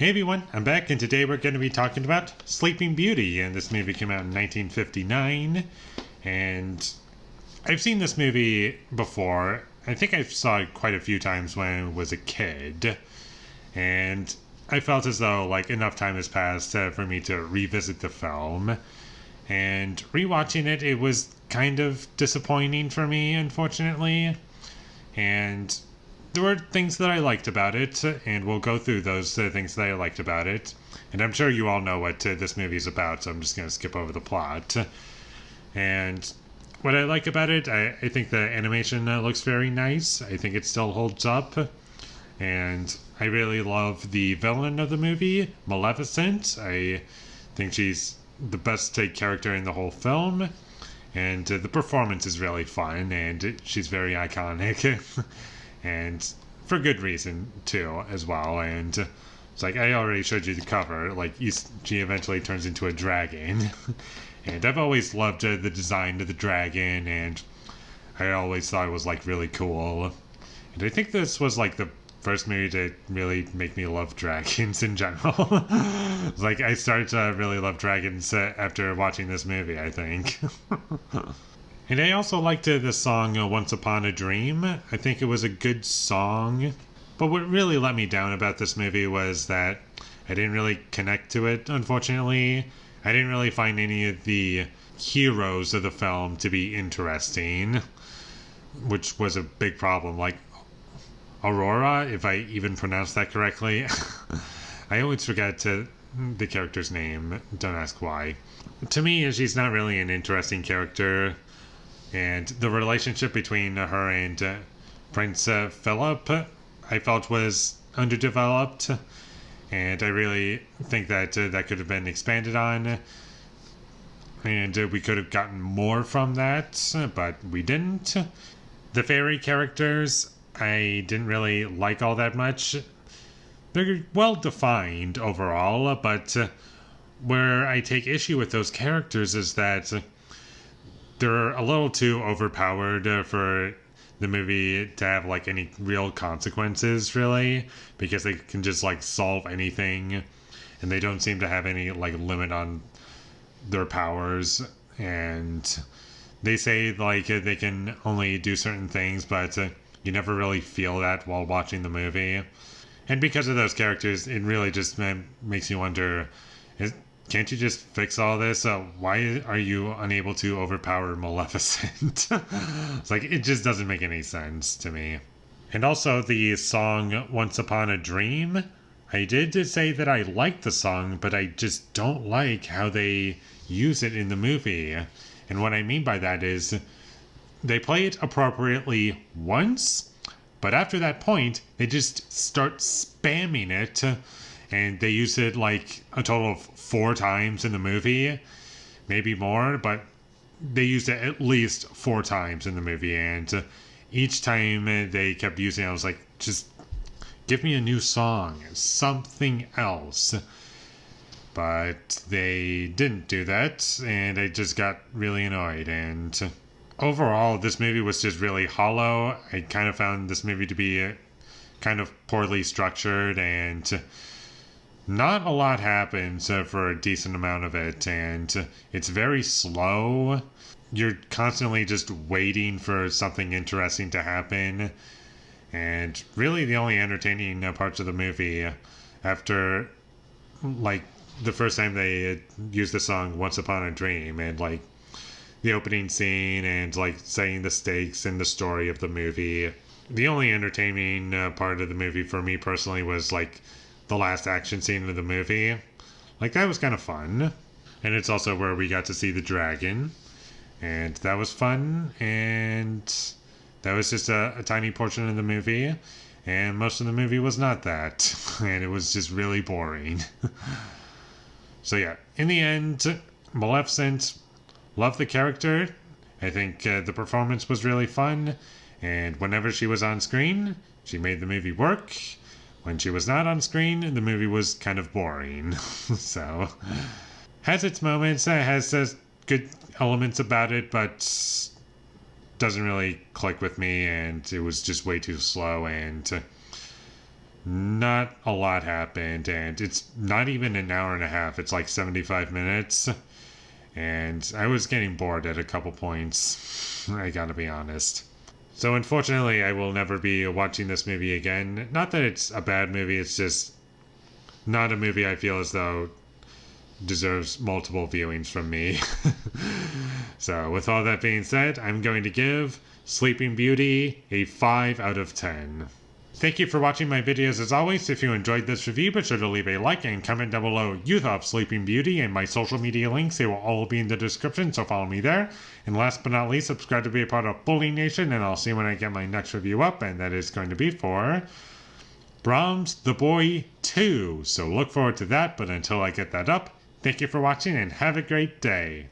Hey everyone, I'm back, and today we're going to be talking about Sleeping Beauty. And this movie came out in 1959, and I've seen this movie before. I think I saw it quite a few times when I was a kid, and I felt as though enough time has passed for me to revisit the film. And rewatching it, it was kind of disappointing for me, unfortunately. And there were things that I liked about it, and we'll go through those things that I liked about it. And I'm sure you all know what this movie is about, so I'm just going to skip over the plot. And what I like about it, I think the animation looks very nice. I think it still holds up. And I really love the villain of the movie, Maleficent. I think she's the best character in the whole film. And the performance is really fun, and she's very iconic. And for good reason too, as well. And it's I already showed you the cover. She eventually turns into a dragon, and I've always loved the design of the dragon, and I always thought it was really cool. And I think this was the first movie to really make me love dragons in general. I started to really love dragons after watching this movie, I think. And I also liked the song Once Upon a Dream. I think it was a good song. But what really let me down about this movie was that I didn't really connect to it, unfortunately. I didn't really find any of the heroes of the film to be interesting, which was a big problem. Aurora, if I even pronounced that correctly. I always forget the character's name. Don't ask why. To me, she's not really an interesting character. And the relationship between her and Prince Philip, I felt was underdeveloped. And I really think that that could have been expanded on. And we could have gotten more from that, but we didn't. The fairy characters, I didn't really like all that much. They're well defined overall, but where I take issue with those characters is that they're a little too overpowered for the movie to have any real consequences, really, because they can just solve anything, and they don't seem to have any limit on their powers. And they say they can only do certain things, but you never really feel that while watching the movie. And because of those characters, it really just makes you wonder, can't you just fix all this? Why are you unable to overpower Maleficent? It just doesn't make any sense to me. And also the song Once Upon a Dream. I did say that I like the song, but I just don't like how they use it in the movie. And what I mean by that is they play it appropriately once, but after that point, they just start spamming it. And they use it a total of 4 times in the movie, maybe more, but they used it at least 4 times in the movie. And each time they kept using it, I was just give me a new song, something else. But they didn't do that, and I just got really annoyed. And overall, this movie was just really hollow. I kind of found this movie to be kind of poorly structured, and not a lot happens for a decent amount of it, and it's very slow. You're constantly just waiting for something interesting to happen, and really the only entertaining parts of the movie after the first time they used the song Once Upon a Dream, and the opening scene, and setting the stakes and the story of the movie. The only entertaining part of the movie for me personally was the last action scene of the movie. That was kind of fun. And it's also where we got to see the dragon. And that was fun. And that was just a tiny portion of the movie. And most of the movie was not that. And it was just really boring. So yeah, in the end, Maleficent, loved the character. I think the performance was really fun. And whenever she was on screen, she made the movie work. When she was not on screen, the movie was kind of boring. So, has its moments, has good elements about it, but doesn't really click with me, and it was just way too slow, and not a lot happened, and it's not even an hour and a half. It's like 75 minutes, and I was getting bored at a couple points. I gotta be honest. So unfortunately, I will never be watching this movie again. Not that it's a bad movie, it's just not a movie I feel as though deserves multiple viewings from me. So with all that being said, I'm going to give Sleeping Beauty a 5 out of 10. Thank you for watching my videos as always. If you enjoyed this review, be sure to leave a like and comment down below you thought of Sleeping Beauty, and my social media links, they will all be in the description, so follow me there. And last but not least, subscribe to be a part of Bully Nation, and I'll see you when I get my next review up, and that is going to be for Brahms the Boy 2. So look forward to that, but until I get that up, thank you for watching and have a great day.